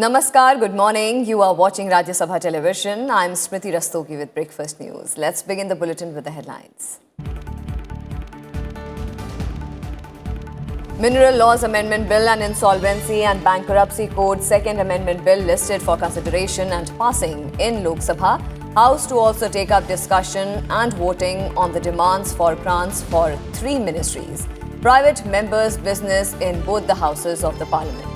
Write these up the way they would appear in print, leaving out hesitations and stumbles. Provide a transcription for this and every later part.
Namaskar, good morning. You are watching Rajya Sabha Television. I'm Smriti Rastogi with Breakfast News. Let's begin the bulletin with the headlines. Mineral Laws Amendment Bill and Insolvency and Bankruptcy Code Second Amendment Bill listed for consideration and passing in Lok Sabha. House to also take up discussion and voting on the demands for grants for 3 ministries. Private members' business in both the houses of the parliament.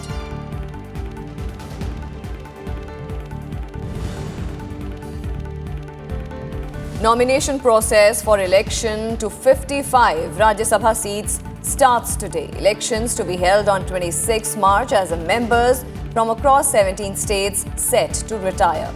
Nomination process for election to 55 Rajya Sabha seats starts today. Elections to be held on 26 March as the members from across 17 states set to retire.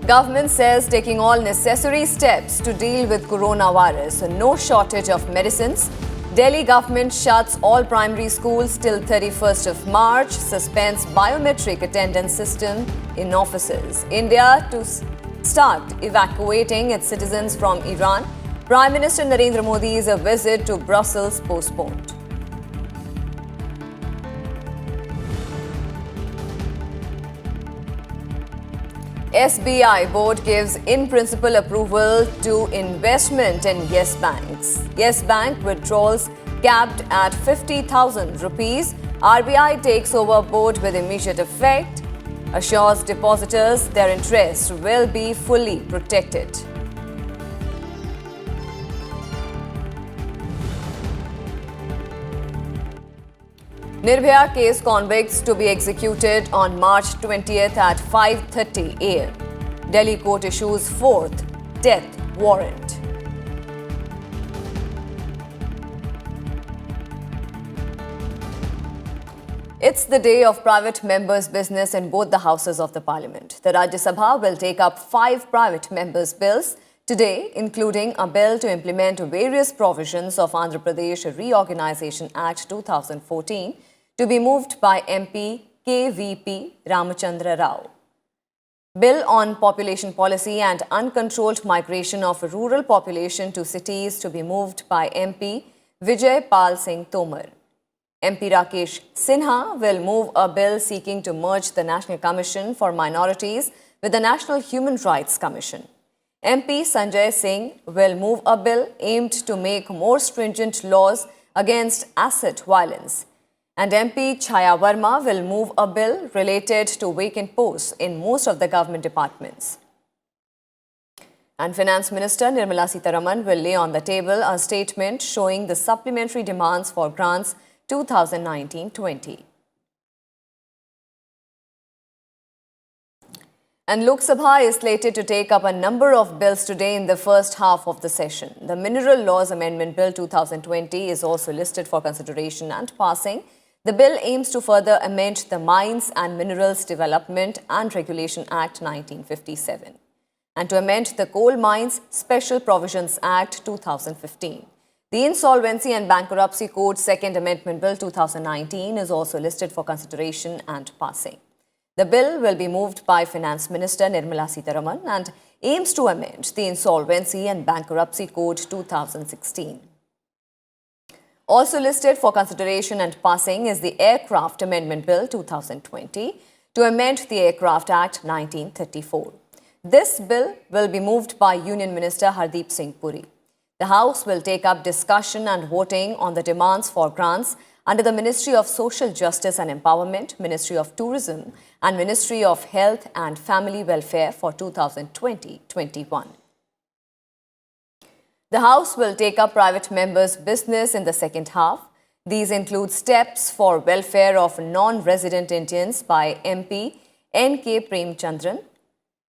Government says taking all necessary steps to deal with coronavirus. No shortage of medicines. Delhi government shuts all primary schools till 31st of March, suspends biometric attendance system in offices. India to start evacuating its citizens from Iran. Prime Minister Narendra Modi's visit to Brussels postponed. SBI board gives in-principle approval to investment in Yes Banks. Yes Bank withdrawals capped at 50,000 rupees. RBI takes over board with immediate effect. Assures depositors their interests will be fully protected. Nirbhaya case convicts to be executed on March 20th at 5:30 a.m. Delhi court issues 4th death warrant. It's the day of private members' business in both the houses of the parliament. The Rajya Sabha will take up 5 private members' bills today, including a bill to implement various provisions of Andhra Pradesh Reorganisation Act 2014, to be moved by MP KVP Ramachandra Rao. Bill on population policy and uncontrolled migration of rural population to cities to be moved by MP Vijay Pal Singh Tomar. MP Rakesh Sinha will move a bill seeking to merge the National Commission for Minorities with the National Human Rights Commission. MP Sanjay Singh will move a bill aimed to make more stringent laws against asset violence. And MP Chaya Verma will move a bill related to vacant posts in most of the government departments. And Finance Minister Nirmala Sitharaman will lay on the table a statement showing the supplementary demands for grants 2019-20. And Lok Sabha is slated to take up a number of bills today in the first half of the session. The Mineral Laws Amendment Bill 2020 is also listed for consideration and passing. The bill aims to further amend the Mines and Minerals Development and Regulation Act 1957 and to amend the Coal Mines Special Provisions Act 2015. The Insolvency and Bankruptcy Code Second Amendment Bill 2019 is also listed for consideration and passing. The bill will be moved by Finance Minister Nirmala Sitharaman and aims to amend the Insolvency and Bankruptcy Code 2016. Also listed for consideration and passing is the Aircraft Amendment Bill 2020 to amend the Aircraft Act 1934. This bill will be moved by Union Minister Hardeep Singh Puri. The House will take up discussion and voting on the demands for grants under the Ministry of Social Justice and Empowerment, Ministry of Tourism and Ministry of Health and Family Welfare for 2020-21. The House will take up private members' business in the second half. These include steps for welfare of non-resident Indians by MP N.K. Premchandran,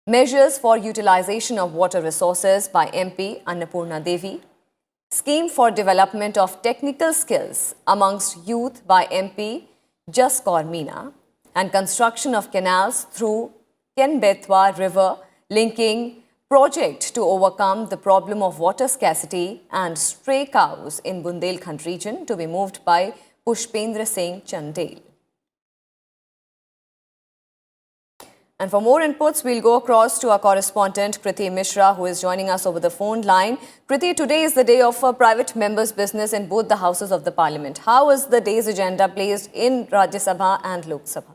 measures for utilization of water resources by MP Annapurna Devi, scheme for development of technical skills amongst youth by MP Jaskaur Meena, and construction of canals through Ken-Betwa River linking project to overcome the problem of water scarcity and stray cows in Bundelkhand region to be moved by Pushpendra Singh Chandel. And for more inputs, we'll go across to our correspondent, Kriti Mishra, who is joining us over the phone line. Kriti, today is the day of private members' business in both the houses of the parliament. How is the day's agenda placed in Rajya Sabha and Lok Sabha?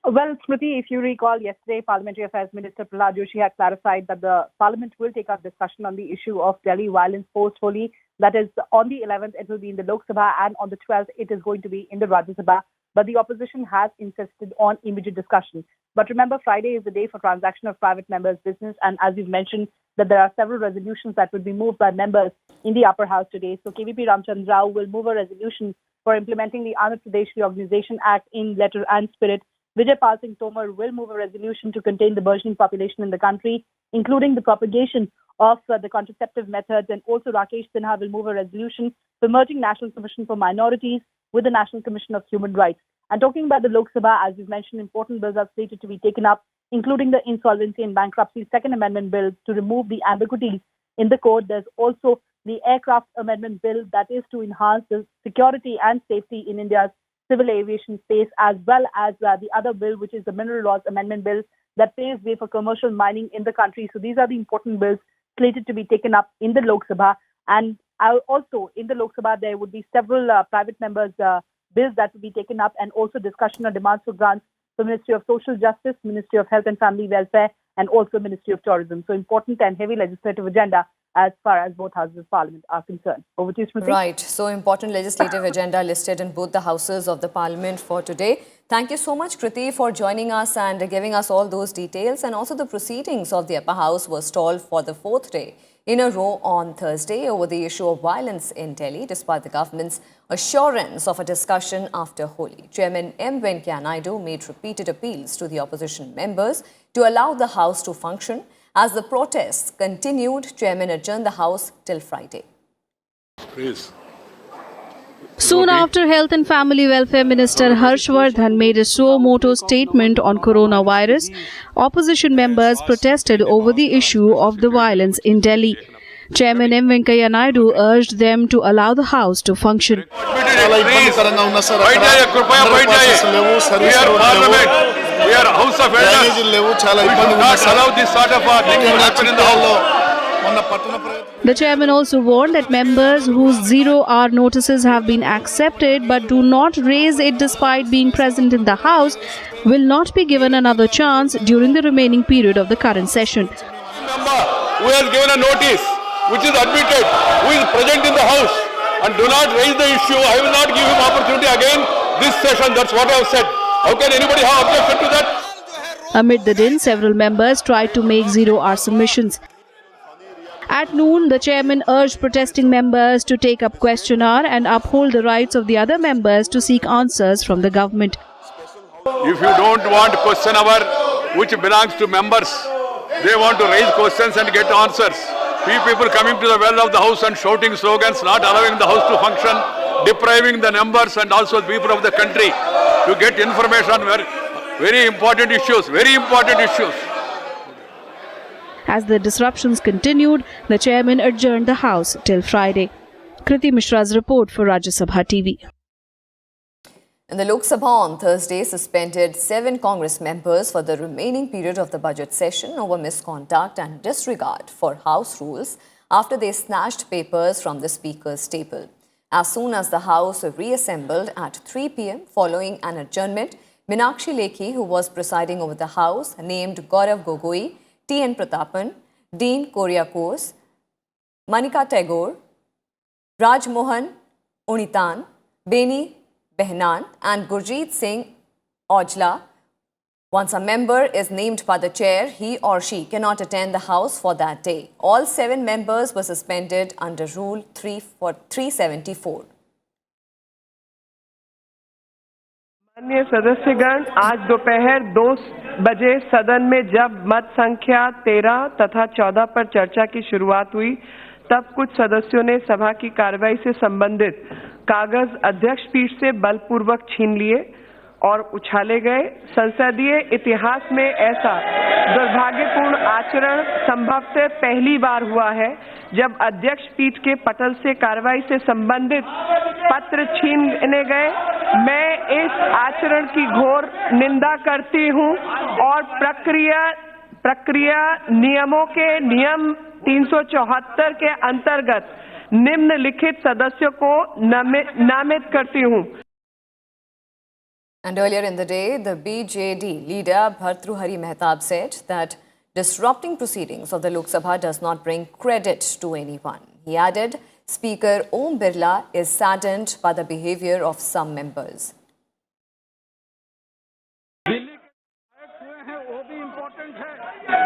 Well, Smriti, if you recall, yesterday Parliamentary Affairs Minister Prahlad Joshi had clarified that the Parliament will take up discussion on the issue of Delhi violence post-Holi. That is, on the 11th, it will be in the Lok Sabha, and on the 12th, it is going to be in the Rajya Sabha. But the opposition has insisted on immediate discussion. But remember, Friday is the day for transaction of private members' business, and as you've mentioned, that there are several resolutions that will be moved by members in the upper house today. So KVP Ramchandra Rao will move a resolution for implementing the Andhra Pradesh Reorganization Act in letter and spirit. Vijay Pal Singh Tomar will move a resolution to contain the burgeoning population in the country, including the propagation of the contraceptive methods, and also Rakesh Sinha will move a resolution for merging National Commission for Minorities with the National Commission of Human Rights. And talking about the Lok Sabha, as you've mentioned, important bills are slated to be taken up, including the Insolvency and Bankruptcy Second Amendment Bill to remove the ambiguities in the code. There's also the Aircraft Amendment Bill that is to enhance the security and safety in India's civil aviation space, as well as the other bill, which is the Mineral Laws Amendment Bill that paves way for commercial mining in the country. So these are the important bills slated to be taken up in the Lok Sabha. And also in the Lok Sabha, there would be several private members' bills that will be taken up, and also discussion on demands for grants for Ministry of Social Justice, Ministry of Health and Family Welfare, and also Ministry of Tourism. So important and heavy legislative agenda as far as both houses of parliament are concerned. Over to you, Smriti. Right. So important legislative agenda listed in both the houses of the parliament for today. Thank you so much, Kriti, for joining us and giving us all those details. And also the proceedings of the upper house were stalled for the fourth day in a row on Thursday over the issue of violence in Delhi, despite the government's assurance of a discussion after Holi. Chairman M. Venkaiah Naidu made repeated appeals to the opposition members to allow the house to function. As the protests continued, Chairman adjourned the house till Friday. Please. Soon after, Health and Family Welfare Minister Harsh Vardhan made a suo motu statement on coronavirus. Opposition members protested over the issue of the violence in Delhi. Chairman M. Venkaiah Naidu urged them to allow the house to function. We are House of Elders. We should not allow this sort of thing to happen in the House. The chairman also warned that members whose 0-hour notices have been accepted but do not raise it despite being present in the House will not be given another chance during the remaining period of the current session. Member who has given a notice, which is admitted, who is present in the House and do not raise the issue, I will not give him opportunity again this session. That's what I have said. How can anybody have objection to that? Amid the din, several members tried to make 0-hour submissions. At noon, the chairman urged protesting members to take up question hour and uphold the rights of the other members to seek answers from the government. If you don't want question hour which belongs to members, they want to raise questions and get answers. People coming to the well of the House and shouting slogans, not allowing the House to function, depriving the members and also the people of the country to get information on very important issues, As the disruptions continued, the chairman adjourned the House till Friday. Kriti Mishra's report for Rajya Sabha TV. And the Lok Sabha on Thursday suspended 7 Congress members for the remaining period of the budget session over misconduct and disregard for House rules after they snatched papers from the Speaker's table. As soon as the House reassembled at 3 p.m. following an adjournment, Meenakshi Lekhi, who was presiding over the House, named Gaurav Gogoi, T.N. Pratapan, Dean Kuriakose, Manika Tagore, Raj Mohan Unitan, Beni Behnan and Gurjeet Singh Aujla. Once a member is named by the chair, he or she cannot attend the House for that day. All 7 members were suspended under Rule 374. माननीय सदस्यगण, आज दोपहर 2 बजे सदन में जब मत संख्या 13 तथा 14 पर चर्चा की शुरुआत हुई, तब कुछ सदस्यों ने सभा की कार्रवाई से संबंधित कागज अध्यक्ष पीठ से बलपूर्वक छीन लिए। और उछाले गए। संसदीय इतिहास में ऐसा दुर्भाग्यपूर्ण आचरण संभवतः पहली बार हुआ है जब अध्यक्ष पीठ के पटल से कार्रवाई से संबंधित पत्र छीने गए। मैं इस आचरण की घोर निंदा करती हूं और प्रक्रिया नियमों के नियम 374 के अंतर्गत निम्नलिखित सदस्यों को नामित करती हूं। And earlier in the day, the BJD leader Bhartruhari Mehtab said that disrupting proceedings of the Lok Sabha does not bring credit to anyone. He added, Speaker Om Birla is saddened by the behavior of some members.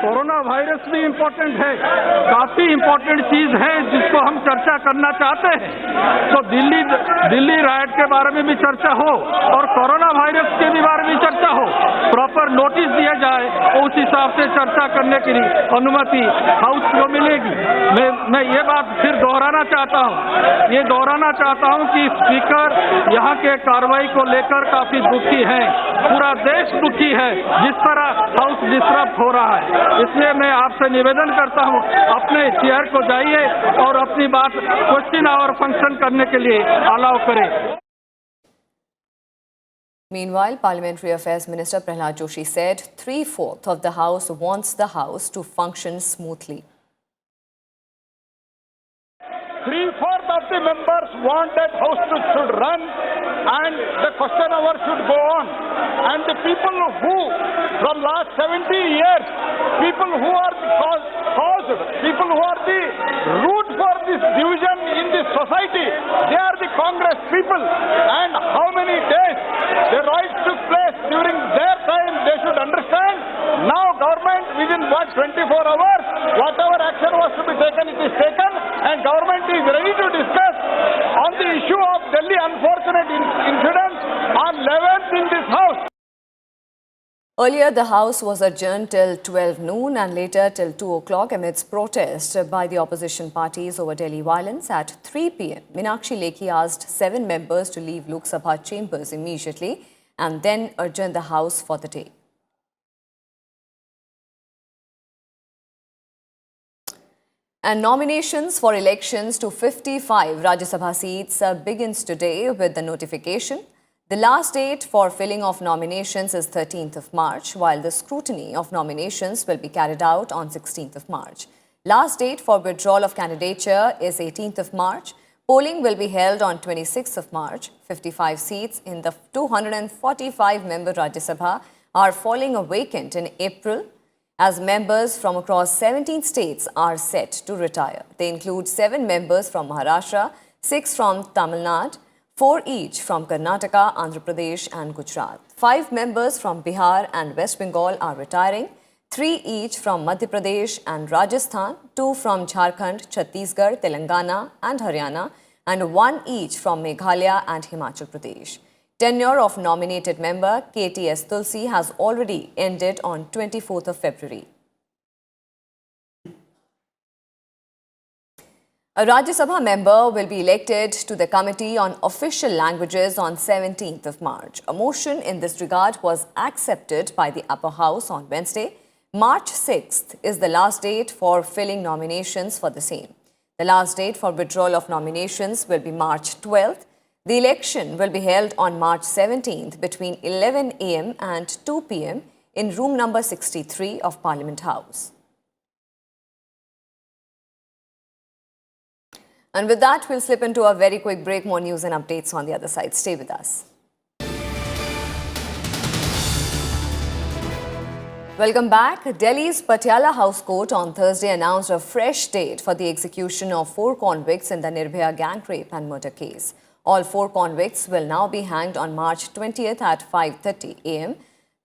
Corona virus भी important है, काफी important चीज है जिसको हम चर्चा करना चाहते हैं। तो दिल्ली राइट के बारे में भी चर्चा हो और कोरोना वायरस के भी बारे में चर्चा हो, प्रॉपर नोटिस दिया जाए, उस हिसाब से चर्चा करने की अनुमति हाउस को मिलेगी। मैं ये बात फिर दोहराना चाहता हूँ कि स्पीकर यहाँ के कार्रवाई को लेकर काफी दुखी हैं, पूरा देश दुखी है जिस तरह हाउस डिस्टर्ब हो रहा है। इसलिए मैं आपसे निवेदन करता हूं, अपने चेयर को जाइए और अपनी बात क्वेश्चन आवर फंक्शन करने के लिए अलाउ करें। Meanwhile, Parliamentary Affairs Minister Prahlad Joshi said 3/4 of the House wants the House to function smoothly. 3/4 of the members want that House should run and the question hour should go on. And the people who, from last 70 years, people who are people who are the root for this division in this society, they are the Congress people. And how many days the riots took place during their time, they should understand. Now government within 24 hours, whatever action was to be taken, it is taken, and government is ready to discuss on the issue of Delhi unfortunate incidents on 11th in this House. Earlier, the House was adjourned till 12 noon and later till 2 o'clock amidst protest by the opposition parties over Delhi violence. At 3 p.m., Meenakshi Lekhi asked 7 members to leave Lok Sabha chambers immediately and then adjourn the House for the day. And nominations for elections to 55 Rajya Sabha seats begins today with the notification. The last date for filling of nominations is 13th of March, while the scrutiny of nominations will be carried out on 16th of March. Last date for withdrawal of candidature is 18th of March. Polling will be held on 26th of March. 55 seats in the 245-member Rajya Sabha are falling vacant in April, as members from across 17 states are set to retire. They include 7 members from Maharashtra, 6 from Tamil Nadu, 4 each from Karnataka, Andhra Pradesh and Gujarat. 5 members from Bihar and West Bengal are retiring, 3 each from Madhya Pradesh and Rajasthan, 2 from Jharkhand, Chhattisgarh, Telangana and Haryana, and 1 each from Meghalaya and Himachal Pradesh. Tenure of nominated member KTS Tulsi has already ended on 24th of February. A Rajya Sabha member will be elected to the Committee on Official Languages on 17th of March. A motion in this regard was accepted by the Upper House on Wednesday. March 6th is the last date for filling nominations for the same. The last date for withdrawal of nominations will be March 12th. The election will be held on March 17th between 11 a.m. and 2 p.m. in room number 63 of Parliament House. And with that, we'll slip into a very quick break. More news and updates on the other side. Stay with us. Welcome back. Delhi's Patiala House Court on Thursday announced a fresh date for the execution of 4 convicts in the Nirbhaya gang rape and murder case. All 4 convicts will now be hanged on March 20th at 5:30 a.m.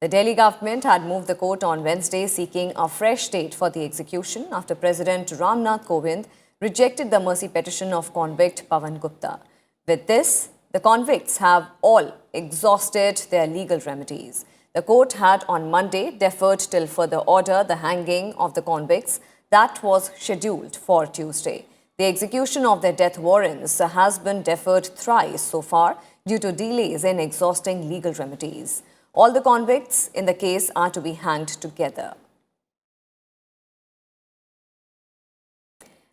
The Delhi government had moved the court on Wednesday seeking a fresh date for the execution after President Ram Nath Kovind rejected the mercy petition of convict Pawan Gupta. With this, the convicts have all exhausted their legal remedies. The court had on Monday deferred till further order the hanging of the convicts that was scheduled for Tuesday. The execution of their death warrants has been deferred thrice so far due to delays in exhausting legal remedies. All the convicts in the case are to be hanged together.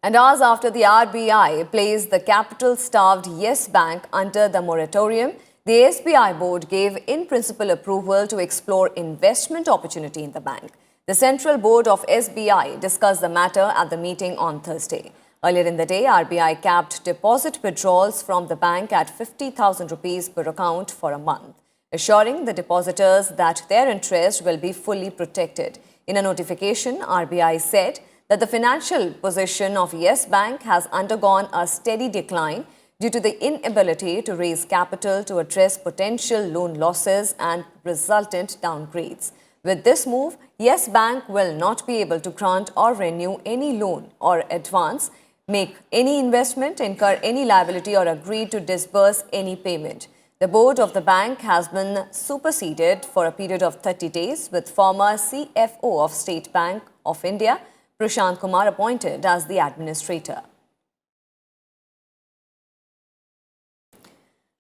And hours after the RBI placed the capital-starved Yes Bank under the moratorium, the SBI board gave in-principle approval to explore investment opportunity in the bank. The Central Board of SBI discussed the matter at the meeting on Thursday. Earlier in the day, RBI capped deposit withdrawals from the bank at 50,000 rupees per account for a month, assuring the depositors that their interest will be fully protected. In a notification, RBI said that the financial position of Yes Bank has undergone a steady decline due to the inability to raise capital to address potential loan losses and resultant downgrades. With this move, Yes Bank will not be able to grant or renew any loan or advance, make any investment, incur any liability or agree to disburse any payment. The board of the bank has been superseded for a period of 30 days with former CFO of State Bank of India, Prashant Kumar, appointed as the administrator.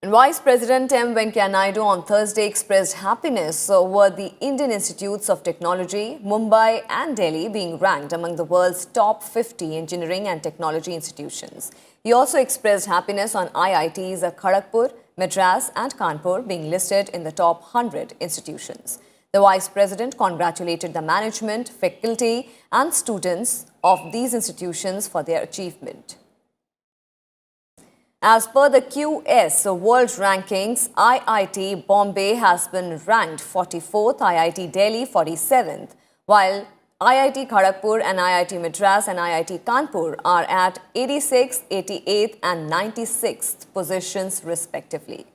And Vice President M. Venkaiah Naidu on Thursday expressed happiness over the Indian Institutes of Technology, Mumbai and Delhi being ranked among the world's top 50 engineering and technology institutions. He also expressed happiness on IITs Kharagpur, Madras and Kanpur being listed in the top 100 institutions. The Vice President congratulated the management, faculty and students of these institutions for their achievement. As per the QS World Rankings, IIT Bombay has been ranked 44th, IIT Delhi 47th, while IIT Kharagpur and IIT Madras and IIT Kanpur are at 86th, 88th and 96th positions respectively.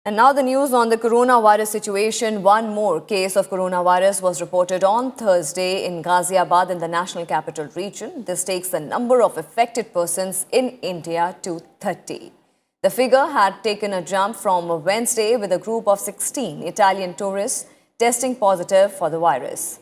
And now the news on the coronavirus situation. One more case of coronavirus was reported on Thursday in Ghaziabad in the National Capital Region. This takes the number of affected persons in India to 30. The figure had taken a jump from Wednesday with a group of 16 Italian tourists testing positive for the virus.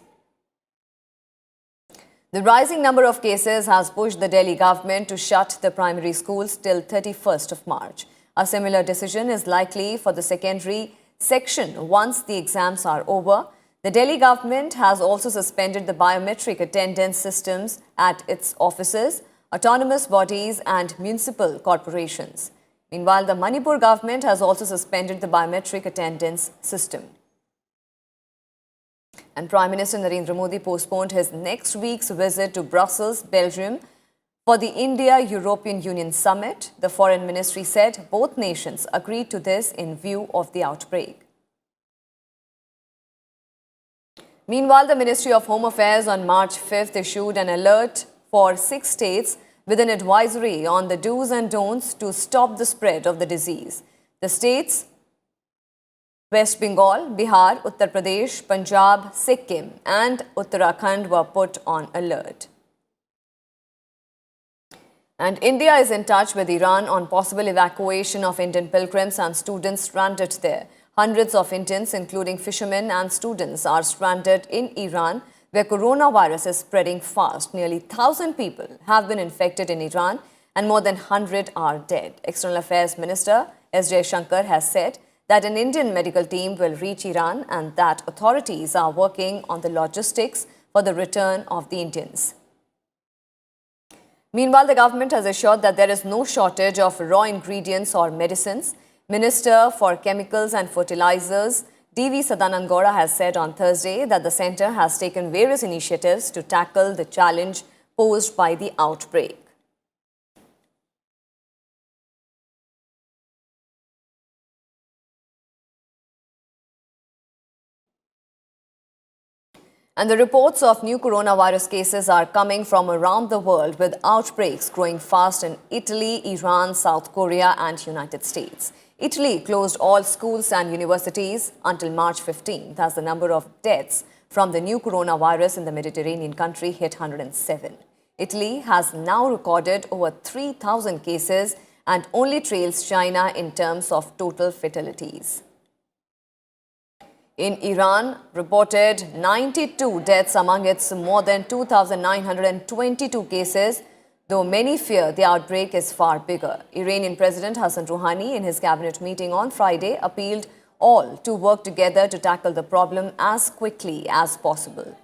The rising number of cases has pushed the Delhi government to shut the primary schools till 31st of March. A similar decision is likely for the secondary section once the exams are over. The Delhi government has also suspended the biometric attendance systems at its offices, autonomous bodies and municipal corporations. Meanwhile, the Manipur government has also suspended the biometric attendance system. And Prime Minister Narendra Modi postponed his next week's visit to Brussels, Belgium, for the India-European Union summit. The Foreign Ministry said both nations agreed to this in view of the outbreak. Meanwhile, the Ministry of Home Affairs on March 5th issued an alert for 6 states with an advisory on the do's and don'ts to stop the spread of the disease. The states West Bengal, Bihar, Uttar Pradesh, Punjab, Sikkim and Uttarakhand were put on alert. And India is in touch with Iran on possible evacuation of Indian pilgrims and students stranded there. Hundreds of Indians, including fishermen and students, are stranded in Iran, where coronavirus is spreading fast. Nearly 1,000 people have been infected in Iran and more than 100 are dead. External Affairs Minister S. Jaishankar has said that an Indian medical team will reach Iran and that authorities are working on the logistics for the return of the Indians. Meanwhile, the government has assured that there is no shortage of raw ingredients or medicines. Minister for Chemicals and Fertilizers, D.V. Sadanand Gowda, has said on Thursday that the centre has taken various initiatives to tackle the challenge posed by the outbreak. And the reports of new coronavirus cases are coming from around the world, with outbreaks growing fast in Italy, Iran, South Korea and United States. Italy closed all schools and universities until March 15th as the number of deaths from the new coronavirus in the Mediterranean country hit 107. Italy has now recorded over 3,000 cases and only trails China in terms of total fatalities. In Iran, reported 92 deaths among its more than 2,922 cases, though many fear the outbreak is far bigger. Iranian President Hassan Rouhani, in his cabinet meeting on Friday, appealed all to work together to tackle the problem as quickly as possible.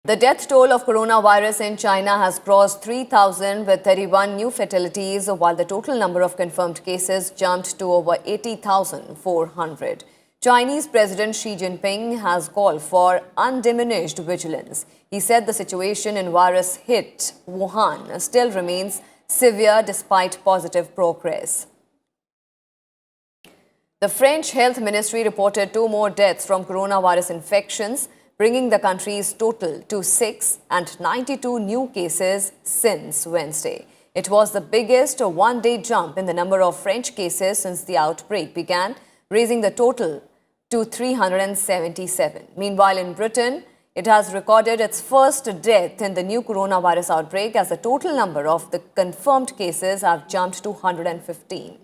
The death toll of coronavirus in China has crossed 3,000 with 31 new fatalities, while the total number of confirmed cases jumped to over 80,400. Chinese President Xi Jinping has called for undiminished vigilance. He said the situation in virus-hit Wuhan still remains severe despite positive progress. The French Health Ministry reported 2 more deaths from coronavirus infections, bringing the country's total to 6 and 92 new cases since Wednesday. It was the biggest one-day jump in the number of French cases since the outbreak began, raising the total to 377. Meanwhile, in Britain, it has recorded its first death in the new coronavirus outbreak, as the total number of the confirmed cases have jumped to 115.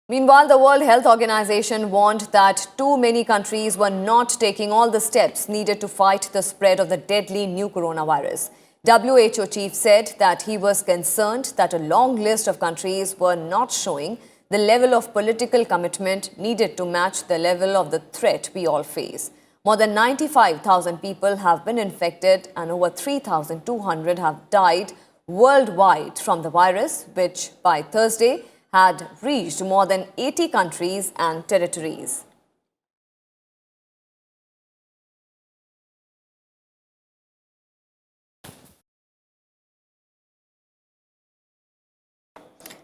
Meanwhile, the World Health Organization warned that too many countries were not taking all the steps needed to fight the spread of the deadly new coronavirus. WHO chief said that he was concerned that a long list of countries were not showing the level of political commitment needed to match the level of the threat we all face. More than 95,000 people have been infected and over 3,200 have died worldwide from the virus, which by Thursday had reached more than 80 countries and territories.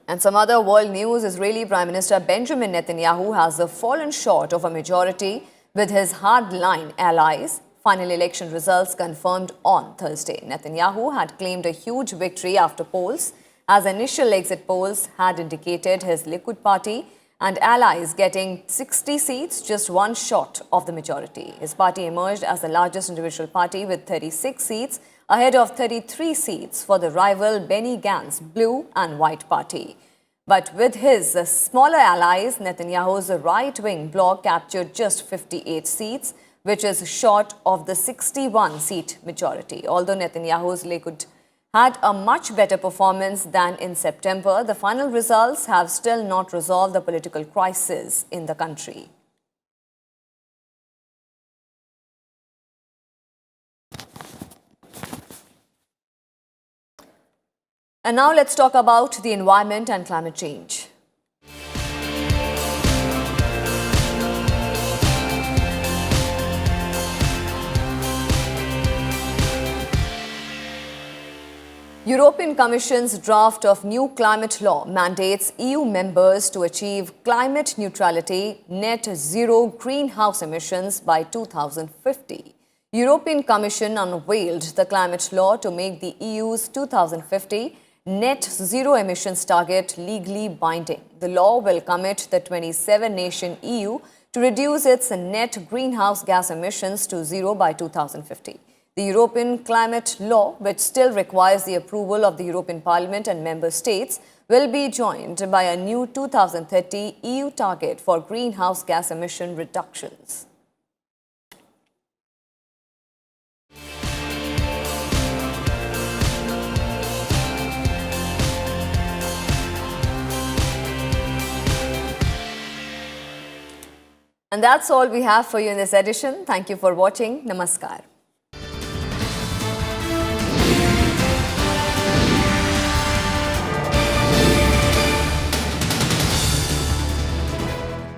And some other world news: Israeli Prime Minister Benjamin Netanyahu has fallen short of a majority with his hardline allies. Final election results confirmed on Thursday. Netanyahu had claimed a huge victory after polls, as initial exit polls had indicated his Likud party and allies getting 60 seats, just one short of the majority. His party emerged as the largest individual party with 36 seats, ahead of 33 seats for the rival Benny Gantz Blue and White Party. But with his smaller allies, Netanyahu's right-wing bloc captured just 58 seats, which is short of the 61-seat majority. Although Netanyahu's Likud had a much better performance than in September, the final results have still not resolved the political crisis in the country. And now let's talk about the environment and climate change. European Commission's draft of new climate law mandates EU members to achieve climate neutrality, net zero greenhouse emissions by 2050. European Commission unveiled the climate law to make the EU's 2050 net zero emissions target legally binding. The law will commit the 27-nation EU to reduce its net greenhouse gas emissions to zero by 2050. The European climate law, which still requires the approval of the European Parliament and member states, will be joined by a new 2030 EU target for greenhouse gas emission reductions. And that's all we have for you in this edition. Thank you for watching. Namaskar.